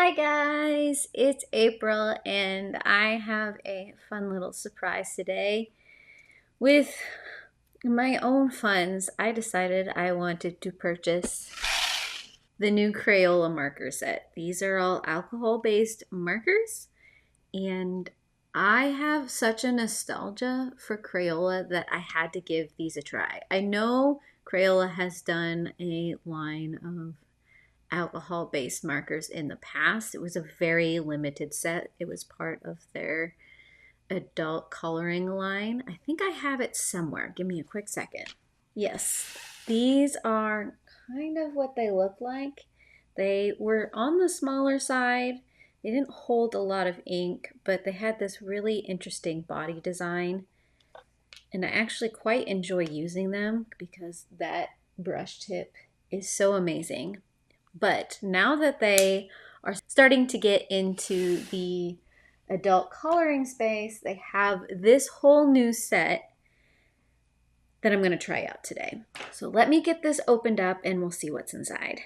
Hi guys, it's April and I have a fun little surprise today. With my own funds, I decided I wanted to purchase the new Crayola marker set. These are all alcohol-based markers and I have such a nostalgia for Crayola that I had to give these a try. I know Crayola has done a line of alcohol-based markers in the past. It was a very limited set. It was part of their adult coloring line. I think I have it somewhere. Give me a quick second. Yes, these are kind of what they look like. They were on the smaller side. They didn't hold a lot of ink, but they had this really interesting body design. And I actually quite enjoy using them because that brush tip is so amazing. But now that they are starting to get into the adult coloring space, they have this whole new set that I'm going to try out today. So let me get this opened up and we'll see what's inside.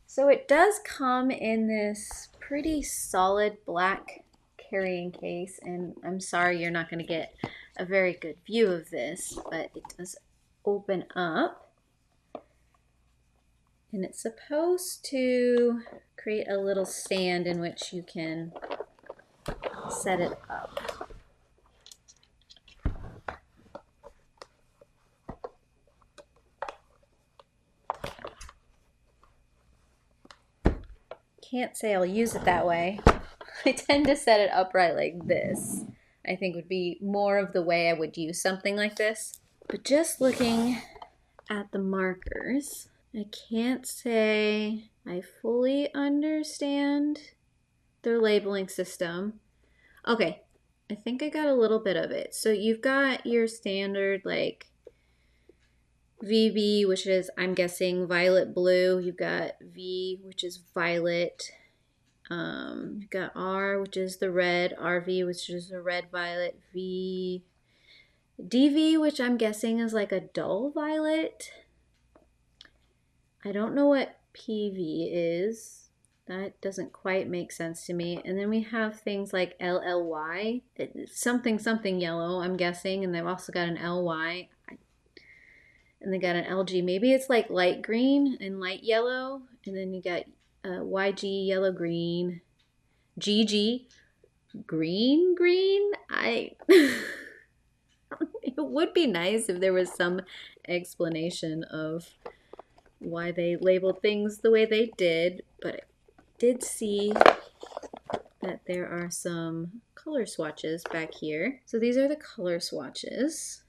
So it does come in this pretty solid black carrying case, and I'm sorry you're not going to get a very good view of this, but it does open up. And it's supposed to create a little stand in which you can set it up. Can't say I'll use it that way. I tend to set it upright like this. I think would be more of the way I would use something like this. But just looking at the markers, I can't say I fully understand their labeling system. Okay, I think I got a little bit of it. So you've got your standard like VB, which is, I'm guessing, violet blue. You've got V, which is violet. You've got R, which is the red. RV, which is the red violet. V, DV, which I'm guessing is like a dull violet. I don't know what PV is. That doesn't quite make sense to me. And then we have things like LLY, something yellow, I'm guessing. And they've also got an LY. And they got an LG. Maybe it's like light green and light yellow. And then you got YG, yellow green. GG, green. It would be nice if there was some explanation of why they labeled things the way they did, but I did see that there are some color swatches back here. So these are the color swatches.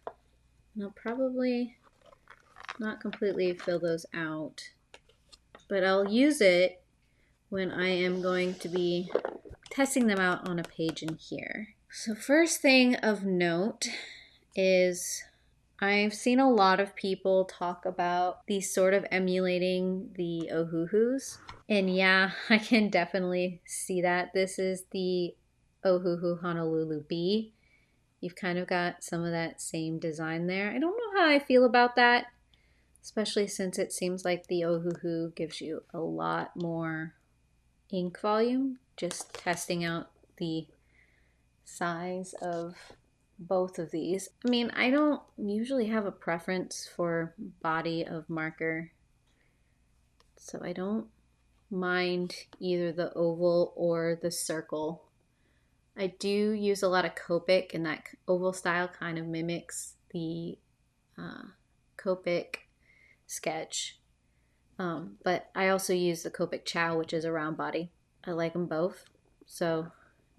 And I'll probably not completely fill those out, but I'll use it when I am going to be testing them out on a page in here. So first thing of note is I've seen a lot of people talk about these sort of emulating the Ohuhus. And yeah, I can definitely see that. This is the Ohuhu Honolulu Bee. You've kind of got some of that same design there. I don't know how I feel about that, especially since it seems like the Ohuhu gives you a lot more ink volume. Just testing out the size of both of these. I mean, I don't usually have a preference for body of marker, so I don't mind either the oval or the circle. I do use a lot of Copic, and that oval style kind of mimics the Copic sketch, but I also use the Copic Chow, which is a round body. I like them both, so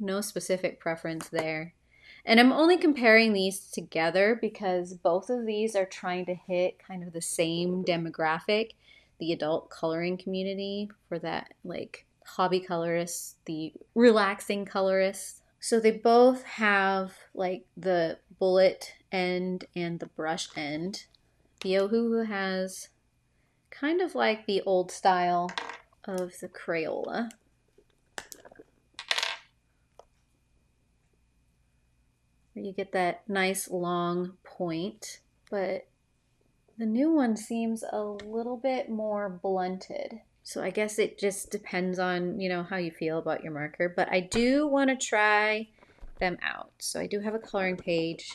no specific preference there. And I'm only comparing these together because both of these are trying to hit kind of the same demographic, the adult coloring community, for that like hobby colorists, the relaxing colorists. So they both have like the bullet end and the brush end. The Ohuhu has kind of like the old style of the Crayola. You get that nice long point, but the new one seems a little bit more blunted. So I guess it just depends on, how you feel about your marker. But I do want to try them out. So I do have a coloring page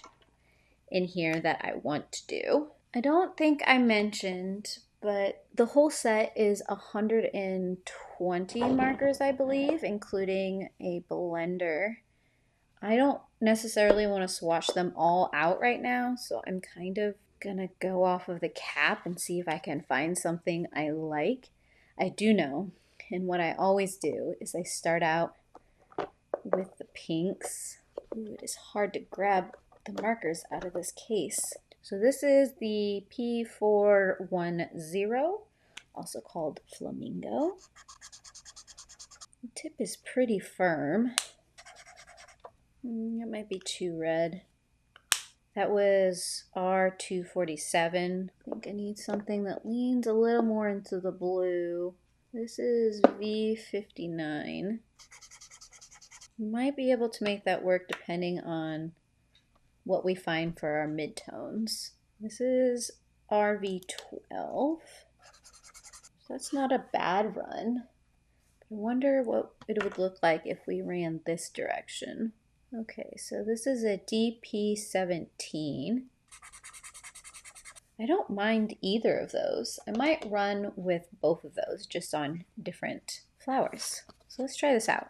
in here that I want to do. I don't think I mentioned, but the whole set is 120 markers, I believe, including a blender. I don't necessarily want to swatch them all out right now, so I'm kind of gonna go off of the cap and see if I can find something I like. I do know, and what I always do is I start out with the pinks. Ooh, it is hard to grab the markers out of this case. So this is the P410, also called Flamingo. The tip is pretty firm. It might be too red. That was R247. I think I need something that leans a little more into the blue. This is V59. Might be able to make that work depending on what we find for our midtones. This is RV12. So that's not a bad run. I wonder what it would look like if we ran this direction. Okay, so this is a DP17. I don't mind either of those. I might run with both of those just on different flowers. So let's try this out.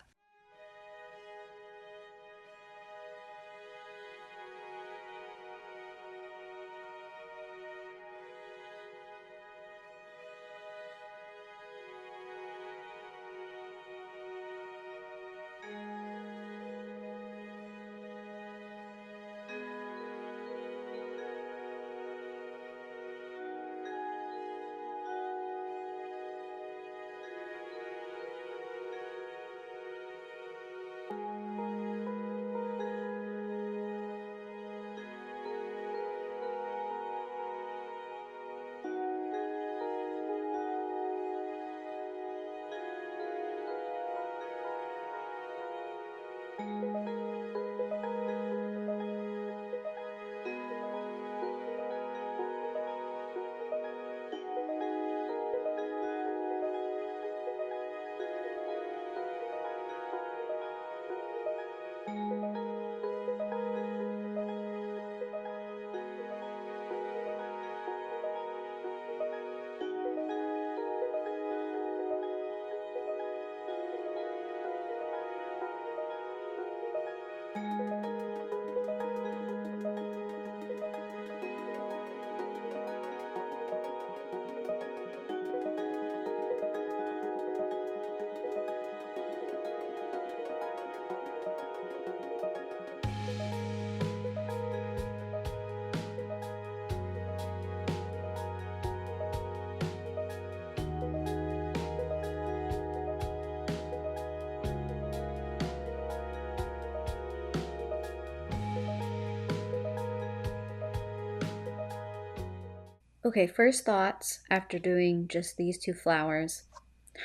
Okay, first thoughts after doing just these two flowers.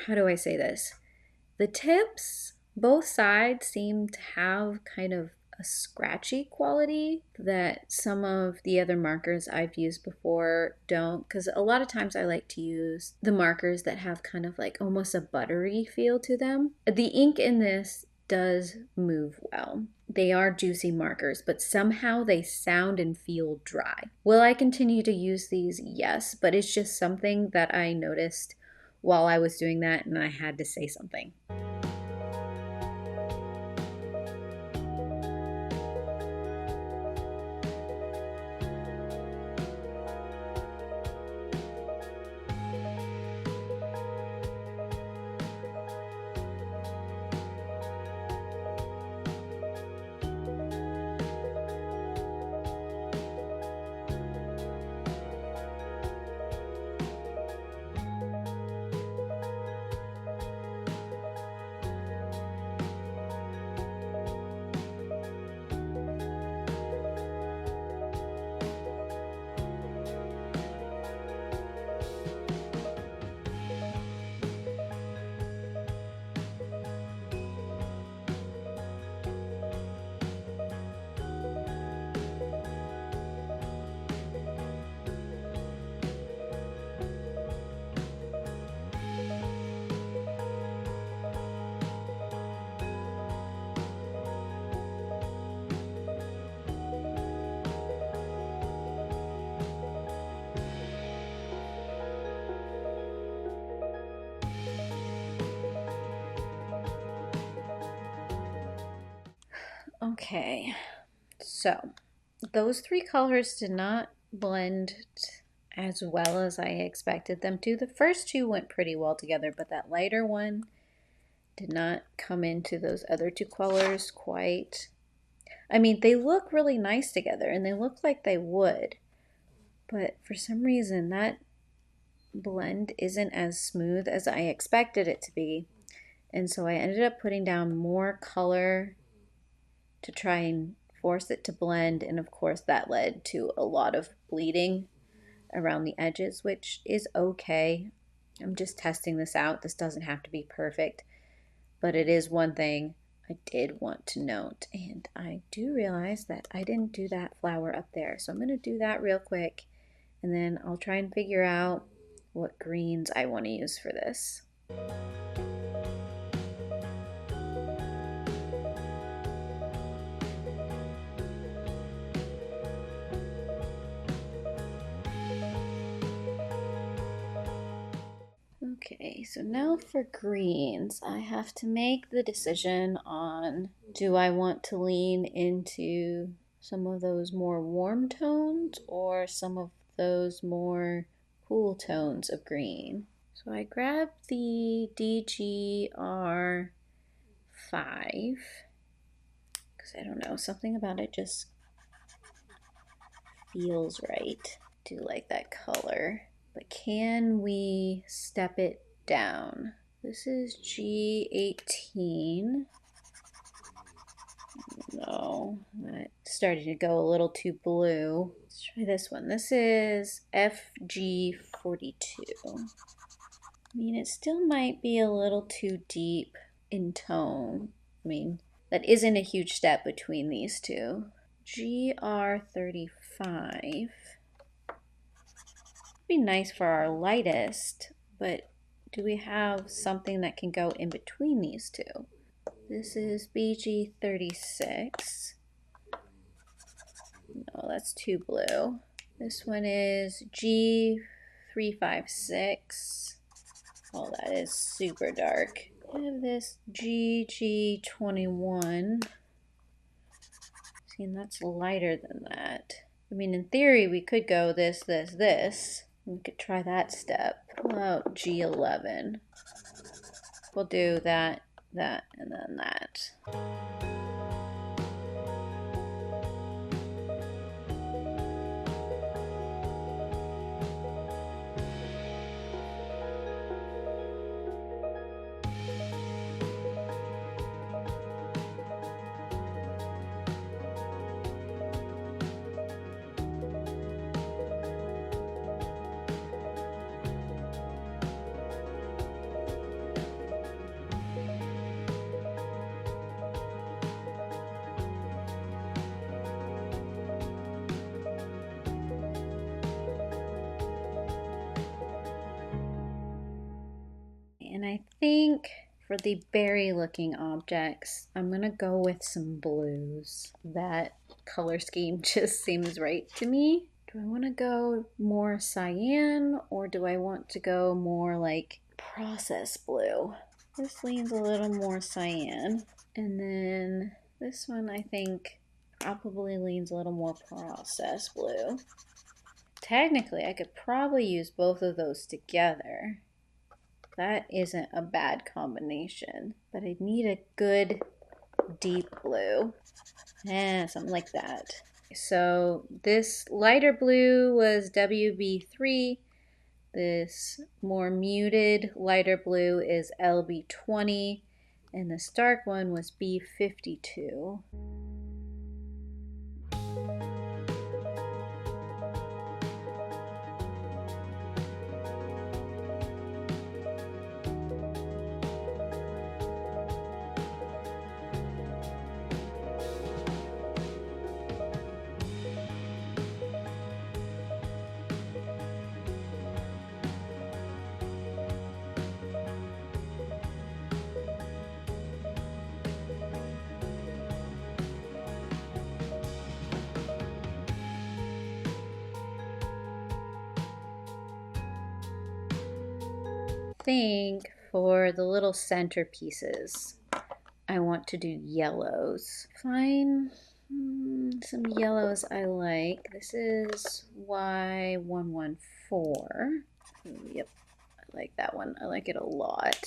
How do I say this? The tips, both sides seem to have kind of a scratchy quality that some of the other markers I've used before don't, because a lot of times I like to use the markers that have kind of like almost a buttery feel to them. The ink in this does move well. They are juicy markers, but somehow they sound and feel dry. Will I continue to use these? Yes, but it's just something that I noticed while I was doing that and I had to say something. Okay, so those three colors did not blend as well as I expected them to. The first two went pretty well together, but that lighter one did not come into those other two colors quite. I mean, they look really nice together and they look like they would, but for some reason that blend isn't as smooth as I expected it to be. And so I ended up putting down more color to try and force it to blend, and of course that led to a lot of bleeding around the edges, which is okay. I'm just testing this out. This doesn't have to be perfect, but it is one thing I did want to note, and I do realize that I didn't do that flower up there, so I'm going to do that real quick, and then I'll try and figure out what greens I want to use for this. Okay, so now for greens, I have to make the decision on, do I want to lean into some of those more warm tones or some of those more cool tones of green. So I grabbed the DGR 5 because I don't know, something about it just feels right. Do like that color. But can we step it down? This is G18. No, that's starting to go a little too blue. Let's try this one. This is FG42. I mean, it still might be a little too deep in tone. I mean, that isn't a huge step between these two. GR35. Be nice for our lightest, but do we have something that can go in between these two? This is BG36. No, that's too blue. This one is G356. Oh, that is super dark. I have this GG21. See, and that's lighter than that. I mean, in theory, we could go this. We could try that step. Pull out G11. We'll do that, and then that. And I think for the berry looking objects, I'm gonna go with some blues. That color scheme just seems right to me. Do I wanna go more cyan or do I want to go more like process blue? This leans a little more cyan. And then this one I think probably leans a little more process blue. Technically, I could probably use both of those together. That isn't a bad combination, but I need a good deep blue. Something like that. So this lighter blue was WB3. This more muted lighter blue is LB20. And this dark one was B52. Think for the little centerpieces, I want to do yellows. Find some yellows I like. This is Y114. Yep, I like that one. I like it a lot.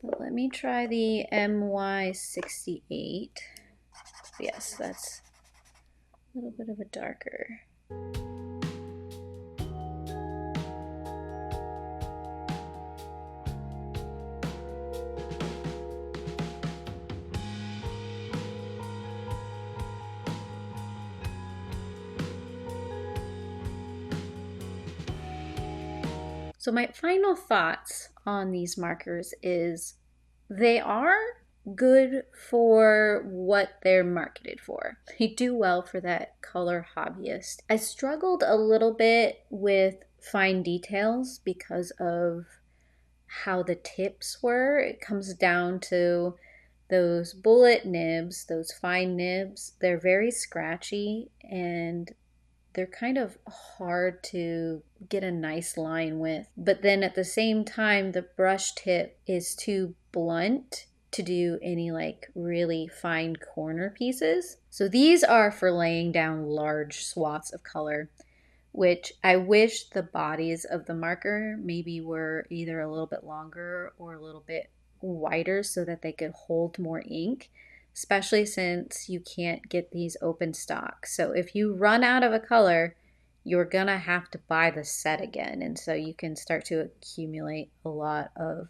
But let me try the MY68. Yes, that's a little bit of a darker. So my final thoughts on these markers is they are good for what they're marketed for. They do well for that color hobbyist. I struggled a little bit with fine details because of how the tips were. It comes down to those bullet nibs, those fine nibs. They're very scratchy and they're kind of hard to get a nice line with. But then at the same time, the brush tip is too blunt to do any like really fine corner pieces. So these are for laying down large swaths of color, which I wish the bodies of the marker maybe were either a little bit longer or a little bit wider so that they could hold more ink, especially since you can't get these open stock. So if you run out of a color, you're gonna have to buy the set again. And so you can start to accumulate a lot of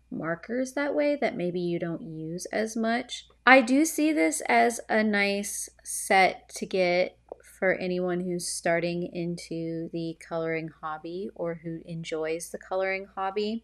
markers that way that maybe you don't use as much. I do see this as a nice set to get for anyone who's starting into the coloring hobby or who enjoys the coloring hobby.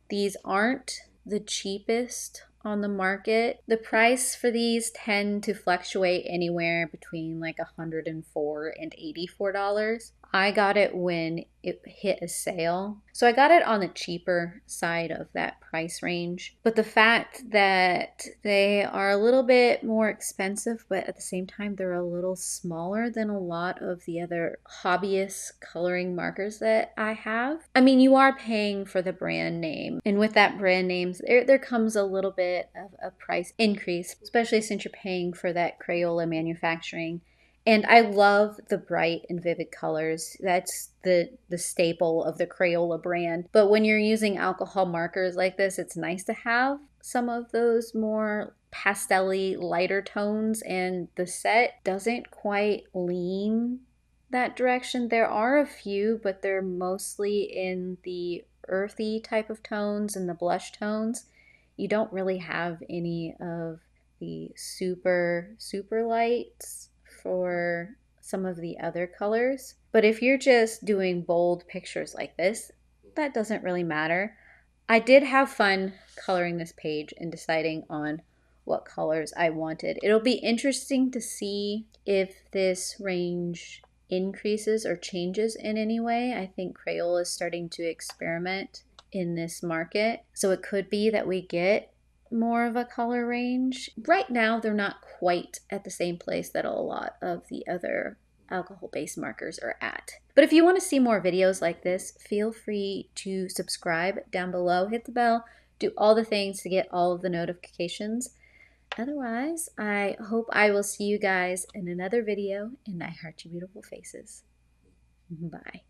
These aren't the cheapest on the market. The price for these tend to fluctuate anywhere between like $104 and $84. I got it when it hit a sale. So I got it on the cheaper side of that price range. But the fact that they are a little bit more expensive, but at the same time, they're a little smaller than a lot of the other hobbyist coloring markers that I have. I mean, you are paying for the brand name. And with that brand name, there comes a little bit of a price increase, especially since you're paying for that Crayola manufacturing. And I love the bright and vivid colors. That's the staple of the Crayola brand. But when you're using alcohol markers like this, it's nice to have some of those more pastel-y, lighter tones. And the set doesn't quite lean that direction. There are a few, but they're mostly in the earthy type of tones and the blush tones. You don't really have any of the super lights for some of the other colors. But if you're just doing bold pictures like this, that doesn't really matter. I did have fun coloring this page and deciding on what colors I wanted. It'll be interesting to see if this range increases or changes in any way. I think Crayola is starting to experiment in this market. So it could be that we get more of a color range. Right now, they're not quite at the same place that a lot of the other alcohol-based markers are at. But if you want to see more videos like this, feel free to subscribe down below, hit the bell, do all the things to get all of the notifications. Otherwise, I hope I will see you guys in another video, and I heart you beautiful faces. Bye.